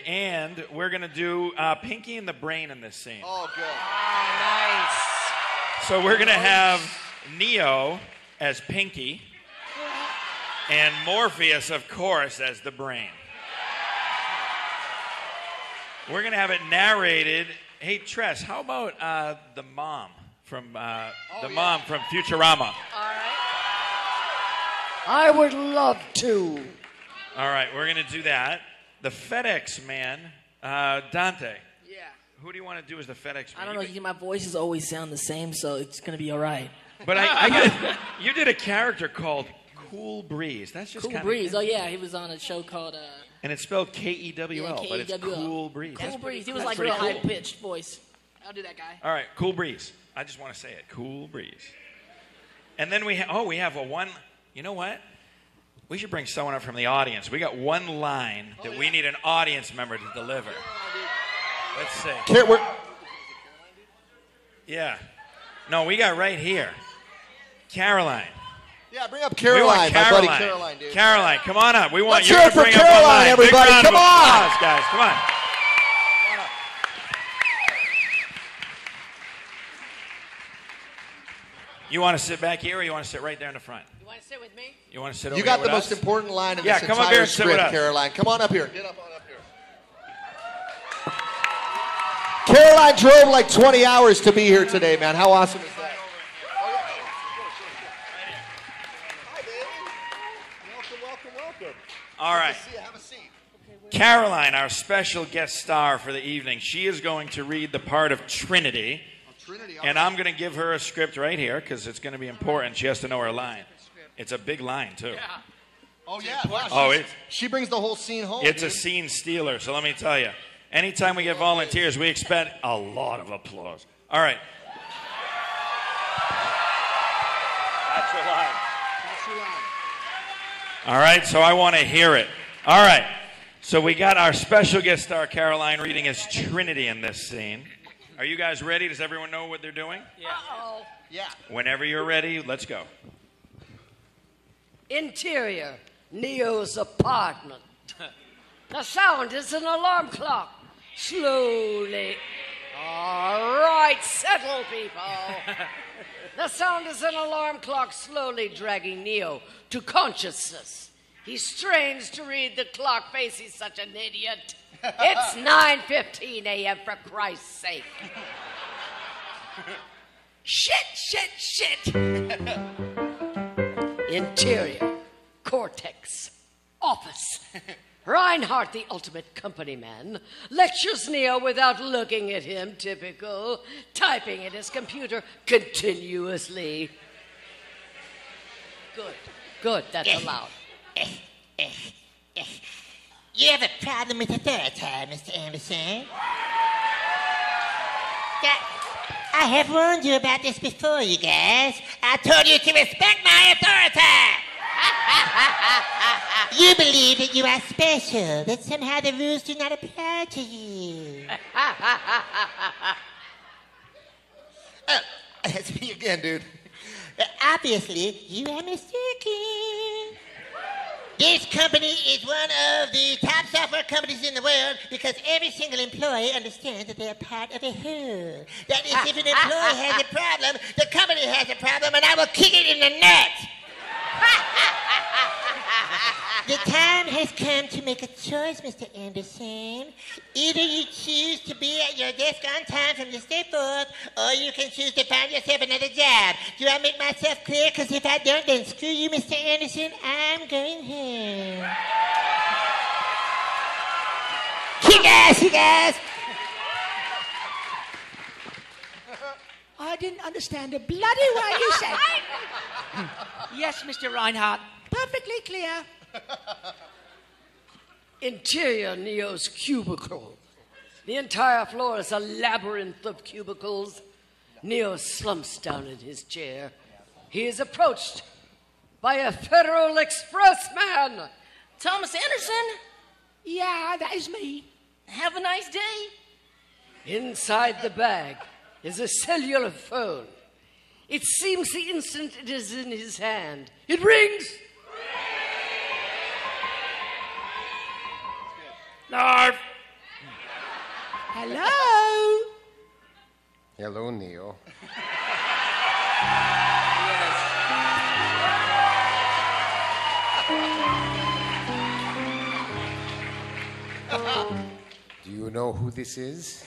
And we're going to do Pinky and the Brain in this scene. Oh, good. Oh, nice. So we're going to have Neo as Pinky and Morpheus, of course, as the Brain. We're going to have it narrated. Hey, Tress, how about the mom from mom from Futurama? All right. I would love to. All right, we're going to do that. The FedEx man, Dante. Yeah. Who do you want to do as the FedEx man? I don't know. My voices always sound the same, so it's going to be all right. But you did a character called Cool Breeze. That's just Cool Breeze. Oh, yeah. He was on a show called... and it's spelled K-E-W-L, yeah, but it's Cool Breeze. Cool Breeze. He was that's like real cool. high-pitched voice. I'll do that guy. All right, Cool Breeze. I just want to say it. Cool Breeze. And then we have a one... You know what? We should bring someone up from the audience. We got one line that we need an audience member to deliver. Let's see. Yeah. No, we got right here. Caroline. Yeah, bring up Caroline, my buddy Caroline, dude. Caroline, come on up. We want Let's you hear to it for bring Caroline, up one line. everybody. Big round Come of on. applause, guys. Come on. You want to sit back here, or you want to sit right there in the front? You want to sit with me? You want to sit over You here got with the us? most important line in Yeah, this come up here entire and sit with script, us. Caroline. Come on up here. Get up here. Caroline drove like 20 hours to be here today, man. How awesome is that? Hi, baby. Welcome. All right. Have a seat. Caroline, our special guest star for the evening, she is going to read the part of Trinity. Trinity. And I'm going to give her a script right here because it's going to be important. She has to know her line. It's a big line, too. Yeah. Oh, yeah. Wow, Oh, she brings the whole scene home. It's a dude. scene stealer, so let me tell you. Anytime we get volunteers, we expect a lot of applause. All right. That's your line. All right, so I want to hear it. All right. So we got our special guest star, Caroline, reading as Trinity in this scene. Are you guys ready? Does everyone know what they're doing? Yeah. Uh-oh. Yeah. Whenever you're ready, let's go. Interior, Neo's apartment. The sound is an alarm clock. Slowly. All right, settle, people. The sound is an alarm clock slowly dragging Neo to consciousness. He strains to read the clock face. He's such an idiot. It's 9:15 a.m. for Christ's sake. Shit. Interior, cortex, office. Reinhardt, the ultimate company man, lectures Neo without looking at him, typical, typing at his computer continuously. Good, that's allowed. You have a problem with the third time, Mr. Anderson. I have warned you about this before, you guys. I told you to respect my authority. You believe that you are special, that somehow the rules do not apply to you. That's me again, dude. Obviously, you are mistaken. This company is one of the top software companies in the world because every single employee understands that they are part of a whole. That is, if an employee has a problem, the company has a problem, and I will kick it in the nuts. The time has come to make a choice, Mr. Anderson. Either you choose to be at your desk on time from this day forth, or you can choose to find yourself another job. Do I make myself clear? Because if I don't, then screw you, Mr. Anderson. I'm going home. Kick ass, you guys! I didn't understand a bloody word you said. Yes, Mr. Reinhardt. Perfectly clear. Interior, Neo's cubicle. The entire floor is a labyrinth of cubicles. Neo slumps down in his chair. He is approached by a Federal Express man. Thomas Anderson, Yeah, that is me. have a nice day. Inside the bag is a cellular phone. It seems the instant it is in his hand. It rings. Hello? Hello, Neo. Do you know who this is?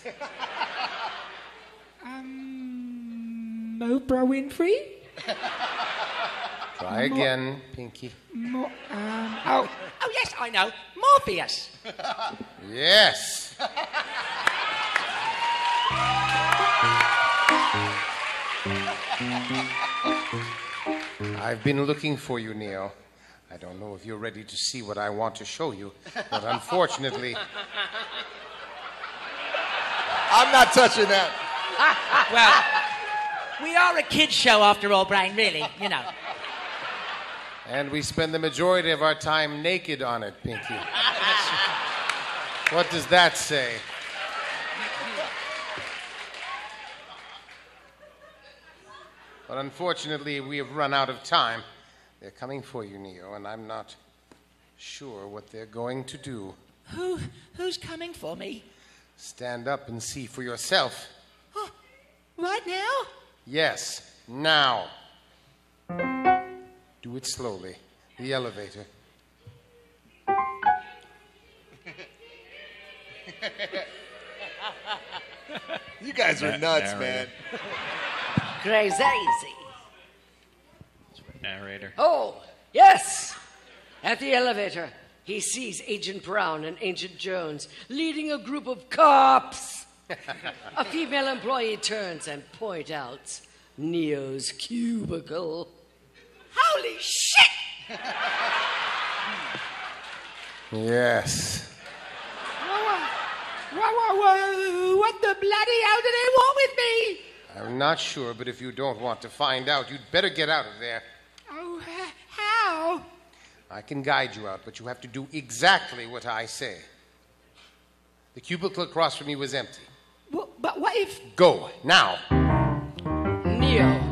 Oprah Winfrey? Try again, Pinky. Oh, yes, I know. Morpheus. Yes. I've been looking for you, Neo. I don't know if you're ready to see what I want to show you, but unfortunately... I'm not touching that. Well, we are a kid's show after all, Brian, really, you know. And we spend the majority of our time naked on it, Pinky. What does that say? But unfortunately, we have run out of time. They're coming for you, Neo, and I'm not sure what they're going to do. Who's coming for me? Stand up and see for yourself. Oh, right now? Yes, now. Do it slowly. The elevator. You guys are nuts, man. Crazy. Narrator. Oh, yes. At the elevator, he sees Agent Brown and Agent Jones leading a group of cops. A female employee turns and points out Neo's cubicle. Holy shit! Yes. What the bloody hell do they want with me? I'm not sure, but if you don't want to find out, you'd better get out of there. Oh, how? I can guide you out, but you have to do exactly what I say. The cubicle across from you is empty. But what if... Go, now. Neo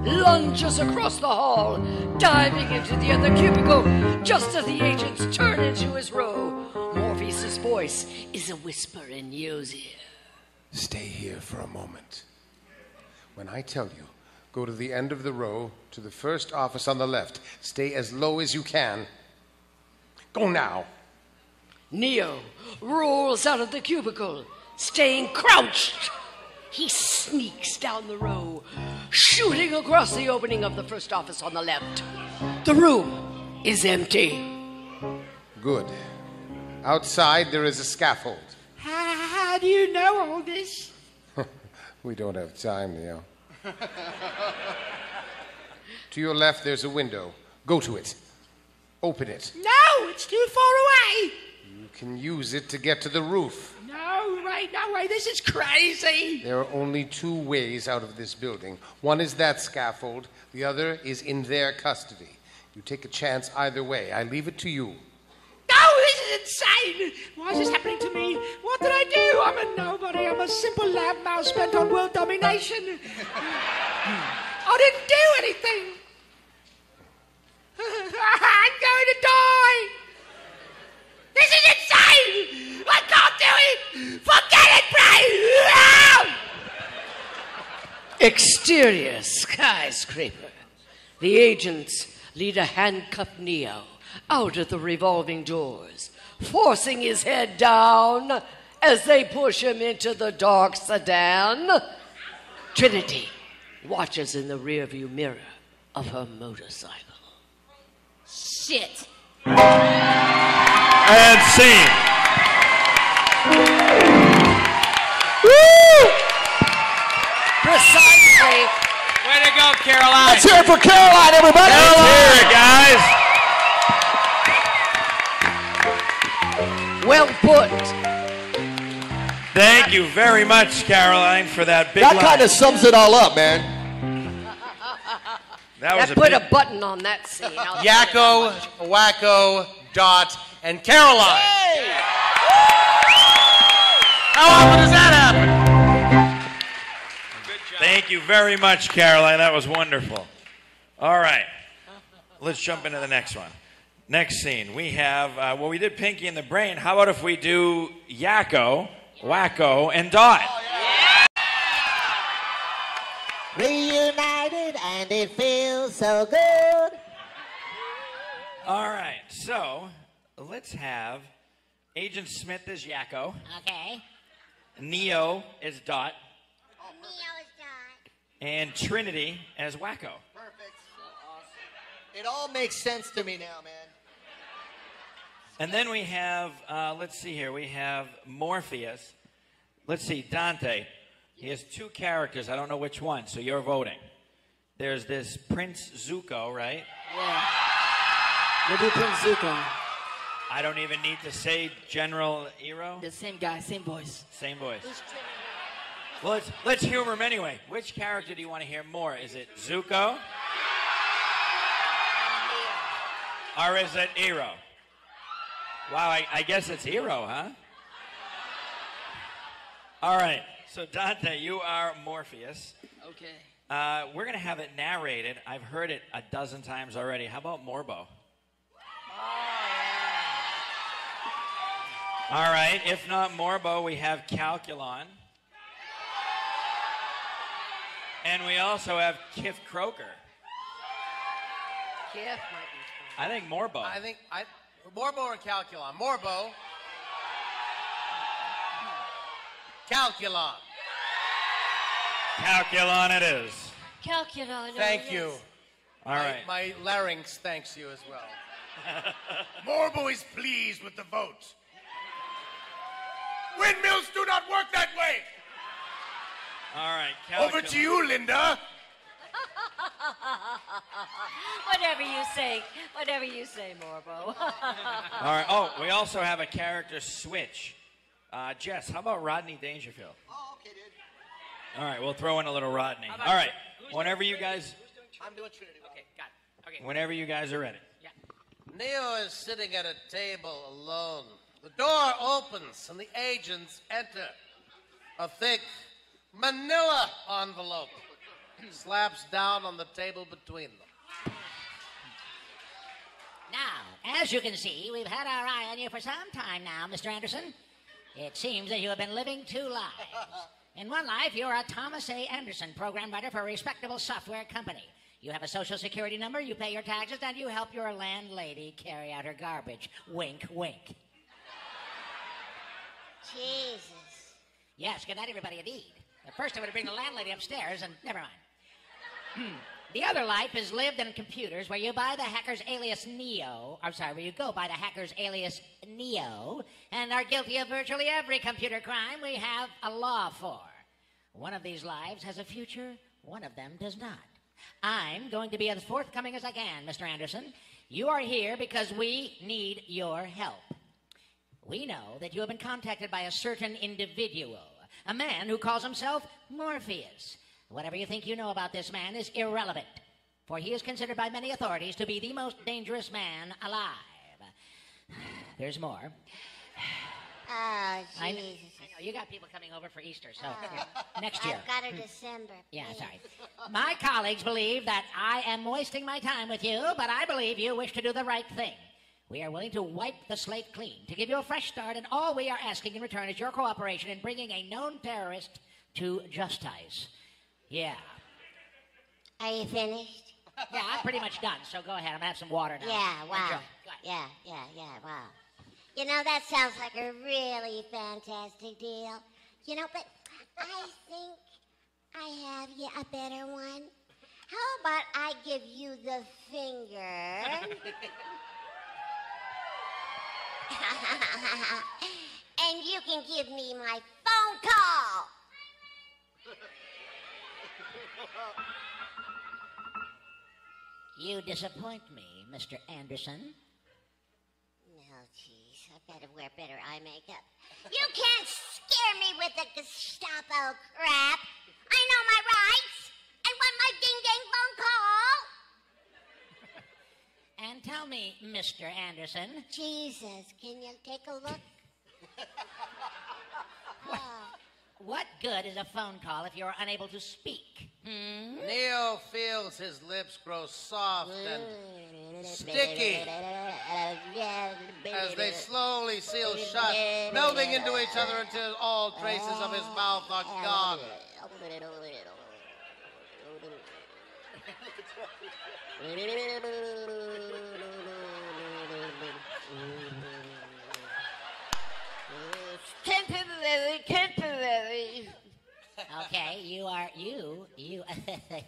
lunges across the hall, diving into the other cubicle just as the agents turn into his row. Morpheus' voice is a whisper in Neo's ear. Stay here for a moment. When I tell you, go to the end of the row, to the first office on the left. Stay as low as you can. Go now. Neo rolls out of the cubicle, staying crouched. He sneaks down the row, shooting across the opening of the first office on the left. The room is empty. Good. Outside, there is a scaffold. How do you know all this? We don't have time, Neo. To your left, there's a window. Go to it. Open it. No, it's too far away. You can use it to get to the roof. No way, this is crazy. There are only two ways out of this building. One is that scaffold. The other is in their custody. You take a chance either way. I leave it to you. No, this is insane. Why is this happening to me? What did I do? I'm a nobody. I'm a simple lab mouse bent on world domination. I didn't do anything. I'm going to die. This is insane. I can't do it. Forget it, Bray. Exterior skyscraper. The agents lead a handcuffed Neo out of the revolving doors, forcing his head down as they push him into the dark sedan. Trinity watches in the rearview mirror of her motorcycle. Shit. And scene. Woo! Precisely. Way to go, Caroline. Let's hear it for Caroline, everybody. Let's hear it, guys. Well put. Thank you very much, Caroline, for that big That line. kind of sums it all up, man. That was I a put big... a button on that scene. I'll tell you that Yakko, much. Wacko, Dot, and Caroline. How often does that happen? Thank you very much, Caroline. That was wonderful. All right. Let's jump into the next one. Next scene. We have, well, we did Pinky and the Brain. How about if we do Yakko Wacko, and Dot. Reunited and it feels so good. All right, so let's have Agent Smith as Yakko. Okay. Neo as Dot. Neo is Dot. And Trinity as Wacko. Perfect. It all makes sense to me now, man. And then we have, let's see here, we have Morpheus. Let's see, Dante. He has two characters. I don't know which one, so you're voting. There's this Prince Zuko, right? Yeah. We'll do Prince Zuko. I don't even need to say General Ero. The same guy, same voice. Same voice. Well, let's humor him anyway. Which character do you want to hear more? Is it Zuko? Or is it Ero? Wow, I guess it's Ero, huh? All right. So, Dante, you are Morpheus. Okay. We're going to have it narrated. I've heard it a dozen times already. How about Morbo? All right. If not Morbo, we have Calculon. And we also have Kif Croker. Kif might be fun. I think Morbo. Morbo or Calculon? Morbo. Calculon. Calculon it is. Calculon. Thank you. All right. My larynx thanks you as well. Morbo is pleased with the vote. Windmills do not work that way. All right. Calculon. Over to you, Linda. Whatever you say, Morbo. All right. Oh, we also have a character switch. Jess, how about Rodney Dangerfield? Oh, okay, dude. All right, we'll throw in a little Rodney. All right. Whenever you guys. I'm doing Trinity. Okay, got it. Okay. Whenever you guys are ready. Yeah. Neo is sitting at a table alone. The door opens and the agents enter. A thick manila envelope slaps down on the table between them. Now, as you can see, we've had our eye on you for some time now, Mr. Anderson. It seems that you have been living two lives. In one life, you're a Thomas A. Anderson, program writer for a respectable software company. You have a social security number, you pay your taxes, and you help your landlady carry out her garbage. Wink, wink. Jesus. Yes, good night, everybody, indeed. At first, I would bring the landlady upstairs, and never mind. The other life is lived in computers where you buy the hacker's alias Neo, where you go by the hacker's alias Neo, and are guilty of virtually every computer crime we have a law for. One of these lives has a future, one of them does not. I'm going to be as forthcoming as I can, Mr. Anderson. You are here because we need your help. We know that you have been contacted by a certain individual, a man who calls himself Morpheus. Whatever you think you know about this man is irrelevant, for he is considered by many authorities to be the most dangerous man alive. There's more. Oh, Jesus. I know you got people coming over for Easter, so next year. I've got a December. Yeah, please. sorry. My colleagues believe that I am wasting my time with you, but I believe you wish to do the right thing. We are willing to wipe the slate clean, to give you a fresh start, and all we are asking in return is your cooperation in bringing a known terrorist to justice. Yeah. Are you finished? Yeah, I'm pretty much done, so go ahead. I'm going to have some water now. Yeah, wow. Enjoy. Go ahead. Yeah, wow. You know, that sounds like a really fantastic deal. You know, but I think I have you a better one. How about I give you the finger? And you can give me my phone call. You disappoint me, Mr. Anderson. No, jeez, I better wear better eye makeup. You can't scare me with the Gestapo crap. I know my rights. I want my ding-dang phone call. And tell me, Mr. Anderson. Jesus, can you take a look? What good is a phone call if you're unable to speak? Neo feels his lips grow soft and sticky as they slowly seal shut, melding into each other until all traces of his mouth are gone. Temporary. Okay, you.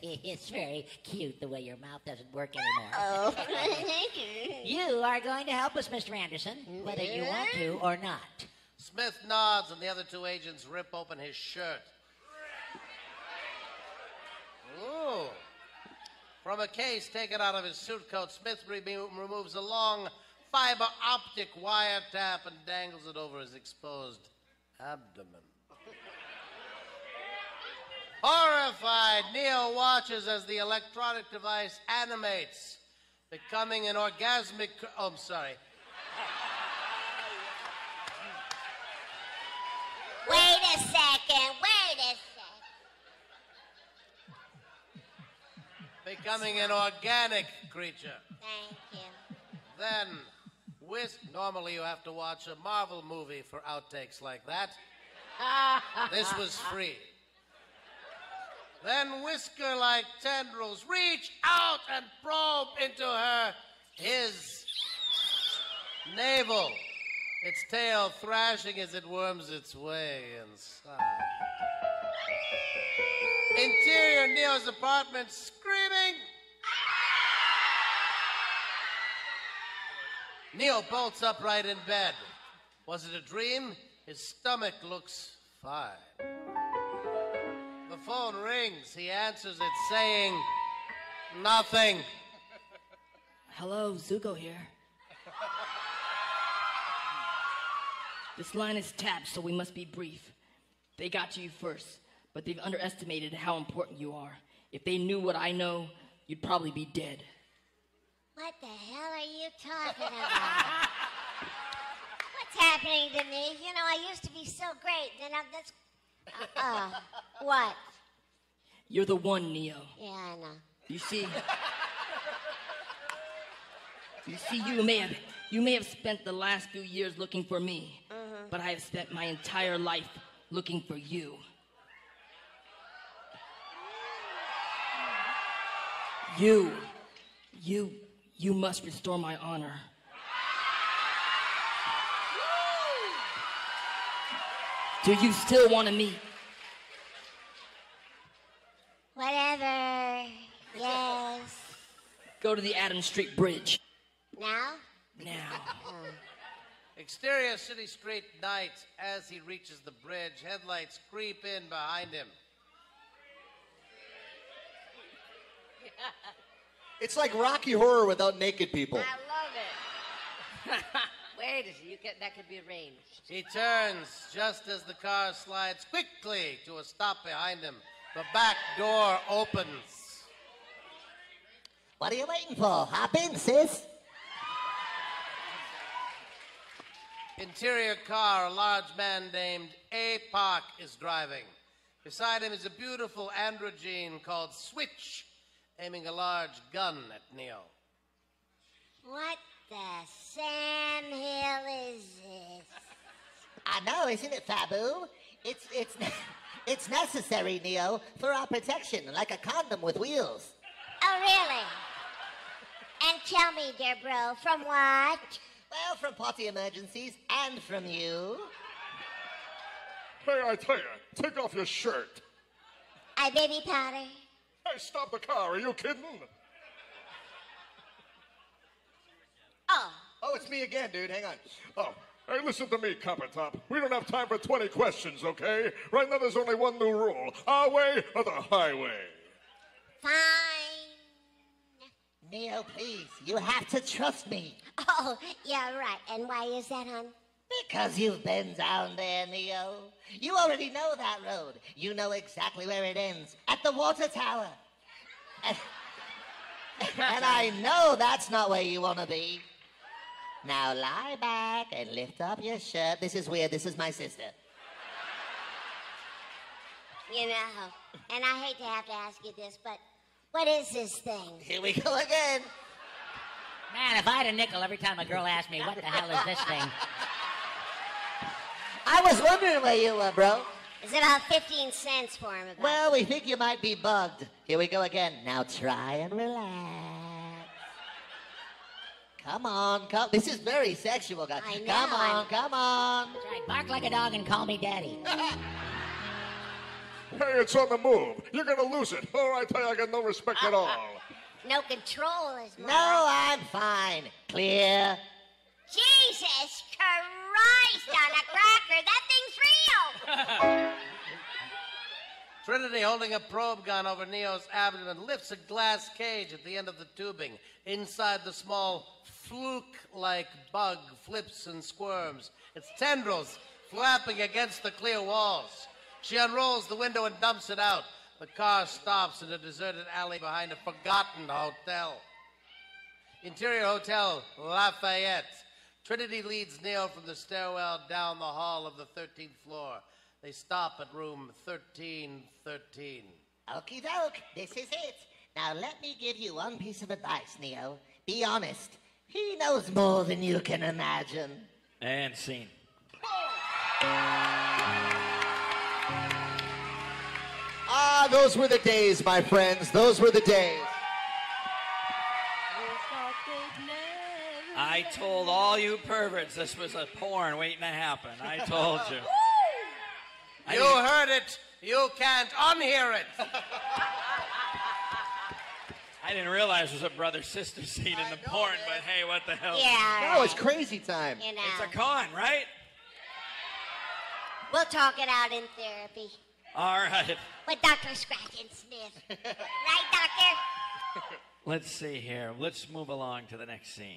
It's very cute the way your mouth doesn't work anymore. Oh, thank you. You are going to help us, Mr. Anderson, whether you want to or not. Smith nods and the other two agents rip open his shirt. Ooh. From a case taken out of his suit coat, Smith removes a long fiber optic wiretap and dangles it over his exposed abdomen. Horrified, Neo watches as the electronic device animates, becoming an orgasmic... Oh, I'm sorry. Wait a second. Becoming an organic creature. Thank you. Then, normally you have to watch a Marvel movie for outtakes like that. This was free. Then whisker-like tendrils reach out and probe into his navel, its tail thrashing as it worms its way inside. Interior Neo's apartment screaming. Neo bolts upright in bed. Was it a dream? His stomach looks fine. The phone rings. He answers it saying nothing. Hello, Zuko here. This line is tapped, so we must be brief. They got to you first, but they've underestimated how important you are. If they knew what I know, you'd probably be dead. What the hell are you talking about? What's happening to me? You know, I used to be so great. Then that's... what? You're the one, Neo. Yeah, I know. You see, you may have spent the last few years looking for me, but I have spent my entire life looking for you. You must restore my honor. Do you still want to meet? Whatever. Yes. Go to the Adams Street Bridge. Now? Now. Exterior City Street night. As he reaches the bridge, headlights creep in behind him. It's like Rocky Horror without naked people. I love it. Wait a second, that could be arranged. He turns just as the car slides quickly to a stop behind him. The back door opens. What are you waiting for? Hop in, sis. Interior car, a large man named A-Park is driving. Beside him is a beautiful androgyne called Switch, aiming a large gun at Neo. What the Sam Hill is this? I know, isn't it, Fabu? It's necessary, Neo, for our protection, like a condom with wheels. Oh, really? And tell me, dear bro, from what? Well, from potty emergencies and from you. Hey, I tell you, take off your shirt. I baby powder. Hey, stop the car. Are you kidding? Oh, it's me again, dude. Hang on. Oh, hey, listen to me, Copper Top. We don't have time for 20 questions, okay? Right now, there's only one new rule. Our way or the highway. Fine. Neo, please, you have to trust me. Oh, yeah, right. And why is that, hon? Because you've been down there, Neo. You already know that road. You know exactly where it ends. At the water tower. And I know that's not where you want to be. Now lie back and lift up your shirt. This is weird. This is my sister. You know, and I hate to have to ask you this, but what is this thing? Here we go again. Man, if I had a nickel every time a girl asked me, what the hell is this thing? I was wondering where you were, bro. It's about 15 cents for him. Well, we think you might be bugged. Here we go again. Now try and relax. Come on, come. This is very sexual, guys. I know. Come on. That's right, bark like a dog and call me daddy. Hey, it's on the move. You're gonna lose it. Or I tell you, I got no respect at all. No control is more. No, I'm fine. Clear. Jesus Christ on a cracker. That thing's real. Trinity, holding a probe gun over Neo's abdomen, lifts a glass cage at the end of the tubing. Inside, the small fluke-like bug flips and squirms, its tendrils flapping against the clear walls. She unrolls the window and dumps it out. The car stops in a deserted alley behind a forgotten hotel. Interior Hotel, Lafayette. Trinity leads Neo from the stairwell down the hall of the 13th floor. They stop at room 1313. Okie doke, this is it. Now let me give you one piece of advice, Neo. Be honest. He knows more than you can imagine. And scene. Ah, those were the days, my friends. Those were the days. I told all you perverts this was a porn waiting to happen. I told you. You heard it. You can't unhear it. I didn't realize there was a brother-sister scene in the porn, but hey, what the hell? Yeah. No, it's crazy time. You know. It's a con, right? We'll talk it out in therapy. All right. With Dr. Scratch and Sniff. Right, Doctor? Let's see here. Let's move along to the next scene.